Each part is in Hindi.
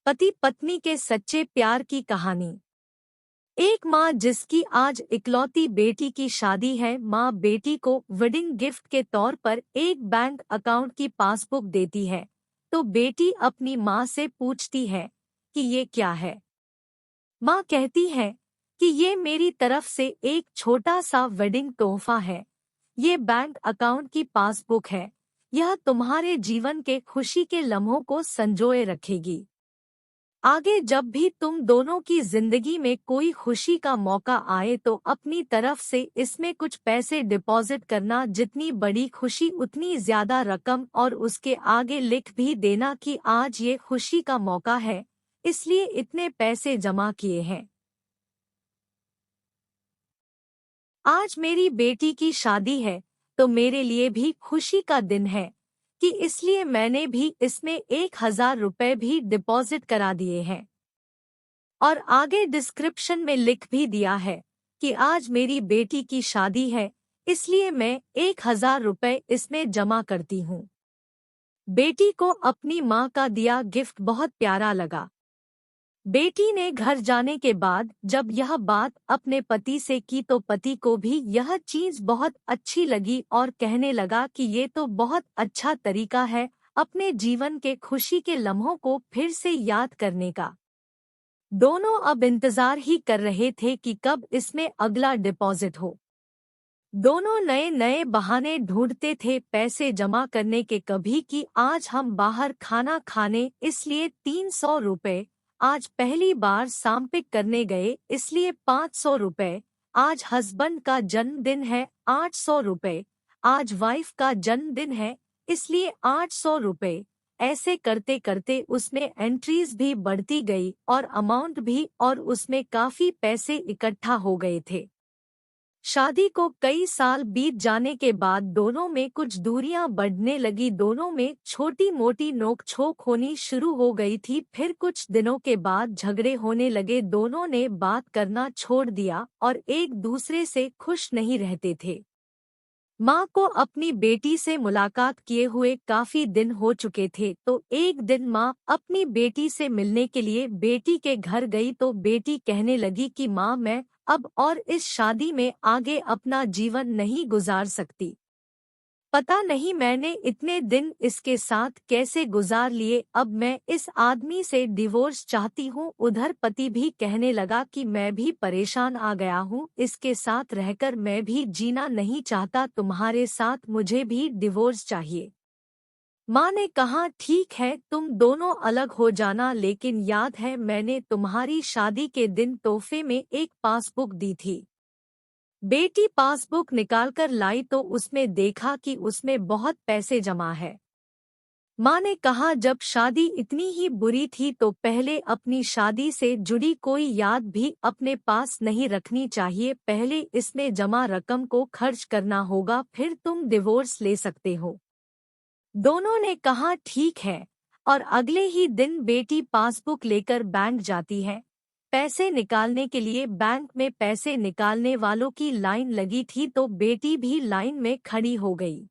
पति पत्नी के सच्चे प्यार की कहानी। एक माँ जिसकी आज इकलौती बेटी की शादी है, माँ बेटी को वेडिंग गिफ्ट के तौर पर एक बैंक अकाउंट की पासबुक देती है तो बेटी अपनी माँ से पूछती है कि ये क्या है। माँ कहती है कि ये मेरी तरफ से एक छोटा सा वेडिंग तोहफा है। ये बैंक अकाउंट की पासबुक है। यह तुम्हारे जीवन के खुशी के लम्हों को संजोए रखेगी। आगे जब भी तुम दोनों की जिंदगी में कोई खुशी का मौका आए तो अपनी तरफ से इसमें कुछ पैसे डिपॉजिट करना। जितनी बड़ी खुशी उतनी ज्यादा रकम, और उसके आगे लिख भी देना कि आज ये खुशी का मौका है, इसलिए इतने पैसे जमा किए हैं। आज मेरी बेटी की शादी है तो मेरे लिए भी खुशी का दिन है कि इसलिए मैंने भी इसमें 1,000 रुपए भी डिपॉजिट करा दिए हैं। और आगे डिस्क्रिप्शन में लिख भी दिया है कि आज मेरी बेटी की शादी है, इसलिए मैं 1,000 रुपए इसमें जमा करती हूँ। बेटी को अपनी माँ का दिया गिफ्ट बहुत प्यारा लगा। बेटी ने घर जाने के बाद जब यह बात अपने पति से की तो पति को भी यह चीज बहुत अच्छी लगी और कहने लगा कि ये तो बहुत अच्छा तरीका है अपने जीवन के खुशी के लम्हों को फिर से याद करने का। दोनों अब इंतजार ही कर रहे थे कि कब इसमें अगला डिपॉजिट हो। दोनों नए नए बहाने ढूंढते थे पैसे जमा करने के, कभी कि आज हम बाहर खाना खाने इसलिए 300 रुपए, आज पहली बार शापिंग करने गए इसलिए 500 रुपए, आज हस्बैंड का जन्मदिन है 800 रुपए, आज वाइफ का जन्मदिन है इसलिए 800 रुपए। ऐसे करते करते उसमें एंट्रीज भी बढ़ती गई और अमाउंट भी, और उसमें काफी पैसे इकट्ठा हो गए थे। शादी को कई साल बीत जाने के बाद दोनों में कुछ दूरियां बढ़ने लगी। दोनों में छोटी मोटी नोकझोंक होनी शुरू हो गई थी। फिर कुछ दिनों के बाद झगड़े होने लगे। दोनों ने बात करना छोड़ दिया और एक दूसरे से खुश नहीं रहते थे। माँ को अपनी बेटी से मुलाकात किए हुए काफी दिन हो चुके थे तो एक दिन माँ अपनी बेटी से मिलने के लिए बेटी के घर गई तो बेटी कहने लगी कि माँ, मैं अब और इस शादी में आगे अपना जीवन नहीं गुजार सकती। पता नहीं मैंने इतने दिन इसके साथ कैसे गुजार लिए। अब मैं इस आदमी से डिवोर्स चाहती हूँ। उधर पति भी कहने लगा कि मैं भी परेशान आ गया हूँ, इसके साथ रहकर मैं भी जीना नहीं चाहता तुम्हारे साथ, मुझे भी डिवोर्स चाहिए। माँ ने कहा ठीक है, तुम दोनों अलग हो जाना, लेकिन याद है मैंने तुम्हारी शादी के दिन तोहफे में एक पासबुक दी थी। बेटी पासबुक निकालकर लाई तो उसमें देखा कि उसमें बहुत पैसे जमा है। माँ ने कहा जब शादी इतनी ही बुरी थी तो पहले अपनी शादी से जुड़ी कोई याद भी अपने पास नहीं रखनी चाहिए, पहले इसमें जमा रकम को खर्च करना होगा, फिर तुम डिवोर्स ले सकते हो। दोनों ने कहा ठीक है, और अगले ही दिन बेटी पासबुक लेकर बैंक जाती है। पैसे निकालने के लिए बैंक में पैसे निकालने वालों की लाइन लगी थी तो बेटी भी लाइन में खड़ी हो गई।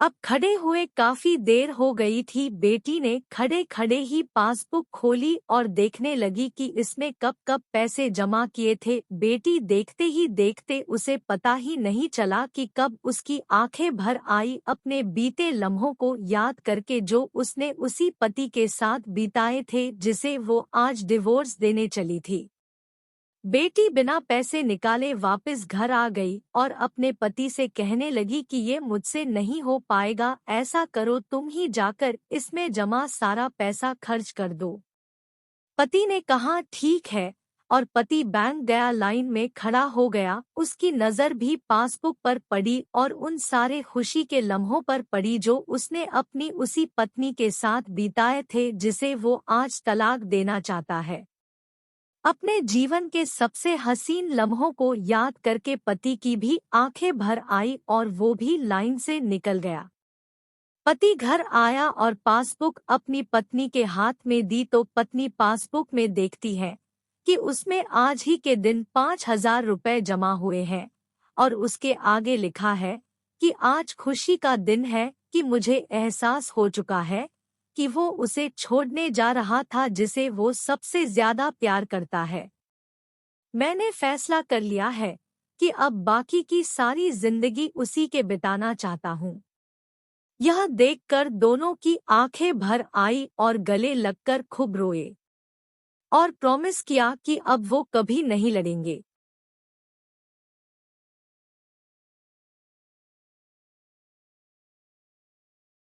अब खड़े हुए काफी देर हो गई थी। बेटी ने खड़े खड़े ही पासबुक खोली और देखने लगी कि इसमें कब कब पैसे जमा किए थे। बेटी देखते ही देखते उसे पता ही नहीं चला कि कब उसकी आंखें भर आई अपने बीते लम्हों को याद करके जो उसने उसी पति के साथ बिताए थे जिसे वो आज डिवोर्स देने चली थी। बेटी बिना पैसे निकाले वापस घर आ गई और अपने पति से कहने लगी कि ये मुझसे नहीं हो पाएगा, ऐसा करो तुम ही जाकर इसमें जमा सारा पैसा खर्च कर दो। पति ने कहा ठीक है, और पति बैंक गया, लाइन में खड़ा हो गया। उसकी नज़र भी पासबुक पर पड़ी और उन सारे खुशी के लम्हों पर पड़ी जो उसने अपनी उसी पत्नी के साथ बिताए थे जिसे वो आज तलाक देना चाहता है। अपने जीवन के सबसे हसीन लम्हों को याद करके पति की भी आंखें भर आई और वो भी लाइन से निकल गया। पति घर आया और पासबुक अपनी पत्नी के हाथ में दी तो पत्नी पासबुक में देखती है कि उसमें आज ही के दिन 5,000 रुपए जमा हुए हैं, और उसके आगे लिखा है कि आज खुशी का दिन है कि मुझे एहसास हो चुका है कि वो उसे छोड़ने जा रहा था जिसे वो सबसे ज्यादा प्यार करता है। मैंने फैसला कर लिया है कि अब बाकी की सारी जिंदगी उसी के बिताना चाहता हूँ। यह देखकर दोनों की आंखें भर आई और गले लगकर खूब रोए और प्रॉमिस किया कि अब वो कभी नहीं लड़ेंगे।